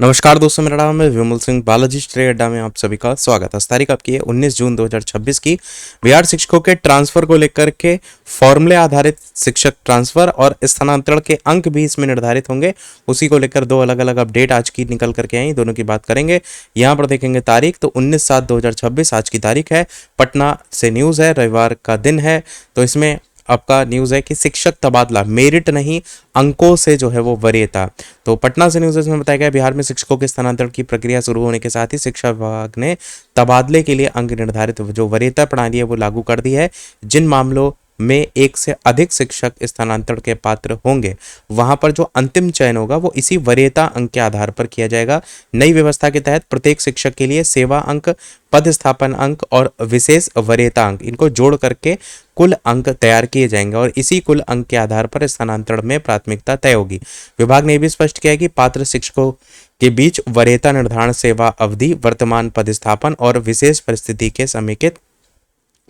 नमस्कार दोस्तों, मेरा नाम है विमल सिंह। बालाजी स्ट्रे अड्डा में आप सभी का स्वागत है। तारीख आपकी है 19 जून 2026 की। बिहार शिक्षकों के ट्रांसफर को लेकर के फॉर्मूले आधारित शिक्षक ट्रांसफर और स्थानांतरण के अंक भी इसमें निर्धारित होंगे। उसी को लेकर दो अलग अलग अपडेट आज की निकल करके आई, दोनों की बात करेंगे। यहाँ पर देखेंगे तारीख तो 19/7/2026 आज की तारीख है। पटना से न्यूज़ है, रविवार का दिन है। तो इसमें आपका न्यूज़ है कि शिक्षक तबादला मेरिट नहीं अंकों से जो है वो वरीयता। तो पटना से न्यूज़ में बताया गया, बिहार में शिक्षकों के स्थानांतरण की प्रक्रिया शुरू होने के साथ ही शिक्षा विभाग ने तबादले के लिए अंक निर्धारित जो वरीयता प्रणाली है वो लागू कर दी है। जिन मामलों में एक से अधिक शिक्षक स्थानांतरण के पात्र होंगे, वहां पर जो अंतिम चयन होगा वो इसी वरीयता अंक के आधार पर किया जाएगा। नई व्यवस्था के तहत प्रत्येक शिक्षक के लिए सेवा अंक, पदस्थापन अंक और विशेष वरीयता अंक, इनको जोड़ करके कुल अंक तैयार किए जाएंगे और इसी कुल अंक के आधार पर स्थानांतरण में प्राथमिकता तय होगी। विभाग ने यह भी स्पष्ट किया है कि पात्र शिक्षकों के बीच वरीयता निर्धारण, सेवा अवधि, वर्तमान पदस्थापन और विशेष परिस्थिति के समेकित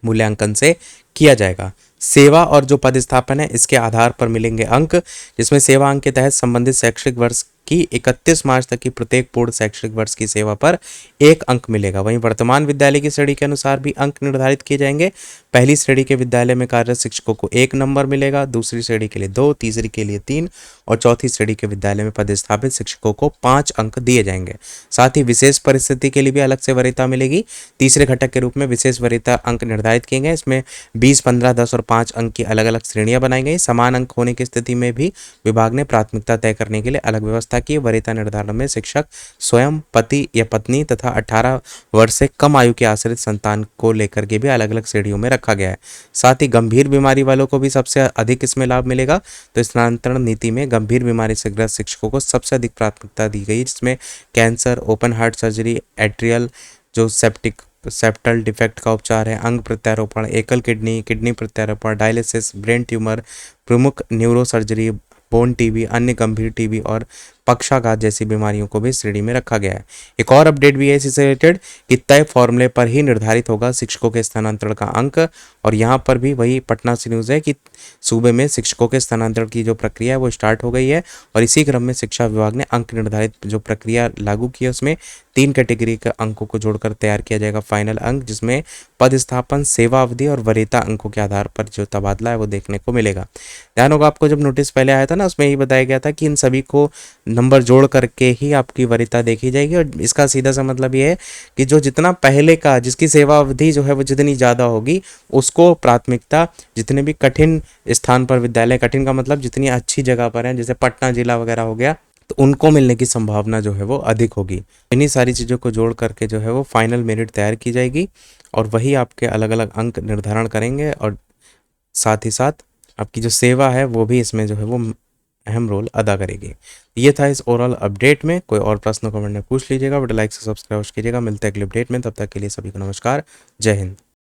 मूल्यांकन से किया जाएगा। सेवा और जो पदस्थापन है इसके आधार पर मिलेंगे अंक, जिसमें सेवा अंक के तहत संबंधित शैक्षणिक वर्ष की 31 मार्च तक की प्रत्येक पूर्ण शैक्षणिक वर्ष की सेवा पर 1 अंक मिलेगा। वहीं वर्तमान विद्यालय की श्रेणी के अनुसार भी अंक निर्धारित किए जाएंगे। पहली श्रेणी के विद्यालय में कार्यरत शिक्षकों को 1 नंबर मिलेगा, दूसरी श्रेणी के लिए 2, तीसरी के लिए 3 और चौथी श्रेणी के विद्यालय में पदस्थापित शिक्षकों को 5 अंक दिए जाएंगे। साथ ही विशेष परिस्थिति के लिए भी अलग से वरीयता मिलेगी। तीसरे घटक के रूप में विशेष वरीयता अंक निर्धारित किए गए। इसमें 20, 15, 10 और 5 अंक की अलग अलग श्रेणियां बनाई गई। समान अंक होने की स्थिति में भी विभाग ने प्राथमिकता तय करने के लिए अलग व्यवस्था की। वरीयता निर्धारण में शिक्षक स्वयं, पति या पत्नी तथा 18 वर्ष से कम आयु के आश्रित संतान को लेकर के भी अलग अलग श्रेणियों में रखा गया है। साथ ही गंभीर बीमारी वालों को भी सबसे अधिक इसमें लाभ मिलेगा। तो स्थानांतरण नीति में गंभीर बीमारी से ग्रस्त शिक्षकों को सबसे अधिक प्राथमिकता दी गई, जिसमें cancer, open heart surgery, atrial जो सेप्टल डिफेक्ट का उपचार है, अंग प्रत्यारोपण, एकल किडनी प्रत्यारोपण, डायलिसिस, ब्रेन ट्यूमर, प्रमुख न्यूरो सर्जरी, बोन टीबी, अन्य गंभीर टीबी और पक्षाघात जैसी बीमारियों को भी श्रेणी में रखा गया है। एक और अपडेट भी है इससे रिलेटेड कि तय फॉर्मूले पर ही निर्धारित होगा शिक्षकों के स्थानांतरण का अंक। और यहाँ पर भी वही पटना से न्यूज़ है कि सूबे में शिक्षकों के स्थानांतरण की जो प्रक्रिया है वो स्टार्ट हो गई है और इसी क्रम में शिक्षा विभाग ने अंक निर्धारित जो प्रक्रिया लागू की है उसमें 3 कैटेगरी के अंकों को जोड़कर तैयार किया जाएगा फाइनल अंक, जिसमें पदस्थापन, सेवा अवधि और वरीयता अंकों के आधार पर जो तबादला है वो देखने को मिलेगा। ध्यान होगा आपको, जब नोटिस पहले आया था ना उसमें यही बताया गया था कि इन सभी को नंबर जोड़ करके ही आपकी वरीयता देखी जाएगी। और इसका सीधा सा मतलब ये है कि जो जितना पहले का जिसकी सेवा अवधि जो है वो जितनी ज़्यादा होगी उसको प्राथमिकता, जितने भी कठिन स्थान पर विद्यालय, कठिन का मतलब जितनी अच्छी जगह पर हैं, जैसे पटना जिला वगैरह हो गया, तो उनको मिलने की संभावना जो है वो अधिक होगी। इन्हीं सारी चीज़ों को जोड़ करके जो है वो फाइनल मेरिट तैयार की जाएगी और वही आपके अलग अलग अंक निर्धारण करेंगे और साथ ही साथ आपकी जो सेवा है वो भी इसमें जो है वो अहम रोल अदा करेगी। ये था इस ओवरऑल अपडेट में। कोई और प्रश्न कमेंट में पूछ लीजिएगा, वीडियो लाइक से सब्सक्राइब कीजिएगा। मिलते हैं अगले अपडेट में, तब तक के लिए सभी को नमस्कार, जय हिंद।